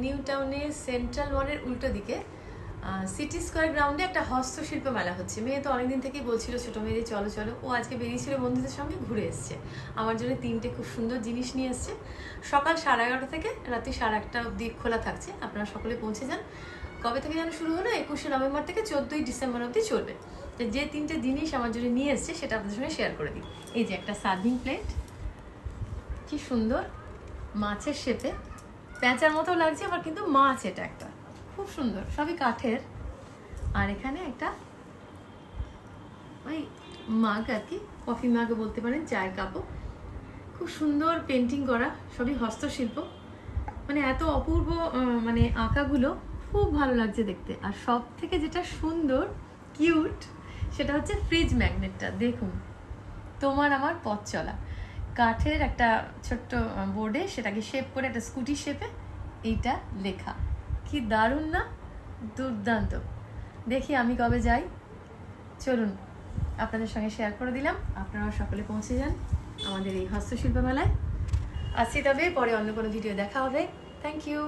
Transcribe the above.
New টাউনে central মলের উল্টো দিকে সিটি স্কোয়ার গ্রাউন্ডে একটা হস্তশিল্প মেলা হচ্ছে। মেয়ে তো অনেকদিন থেকেই বলছিল ছোটো মেয়েদের চলো চলো, ও আজকে বেরিয়েছিল বন্ধুদের সঙ্গে, ঘুরে এসছে। আমার জন্য 3টে খুব সুন্দর জিনিস নিয়ে এসছে। সকাল 11:30 থেকে রাত্রি 1:30 অবধি খোলা থাকছে, আপনারা সকলে পৌঁছে যান। কবে থেকে যেন শুরু হলো? 21শে নভেম্বর থেকে 14ই ডিসেম্বর অবধি চলবে। তো যে 3টে জিনিস আমার জন্য নিয়ে এসছে সেটা আপনাদের সঙ্গে শেয়ার করে দিই। এই যে একটা সার্ভিং প্লেট, কি সুন্দর মাছের শেপে, প্যাঁচার মতো লাগছে আবার কিন্তু মাছ, এটা একটা খুব সুন্দর, সবই কাঠের। আর এখানে একটা ওই মাগ আর কি, কফি মাগ বলতে পারেন, চায়ের কাপও, খুব সুন্দর পেন্টিং করা, সবই হস্তশিল্প। মানে এত অপূর্ব মানে আঁকাগুলো খুব ভালো লাগছে দেখতে। আর সব থেকে যেটা সুন্দর কিউট সেটা হচ্ছে ফ্রিজ ম্যাগনেটটা। দেখুন, তোমার আমার পথ চলা, কাঠের একটা ছোট্ট বোর্ডে সেটাকে শেপ করে একটা স্কুটি শেপে এইটা লেখা। কি দারুণ না? দুর্দান্ত। দেখি আমি কবে যাই, চলুন আপনাদের সঙ্গে শেয়ার করে দিলাম। আপনারাও সকলে পৌঁছে যান আমাদের এই হস্তশিল্প মেলায়। আসছি তবে, পরে অন্য কোনো ভিডিও দেখা হবে। Thank you.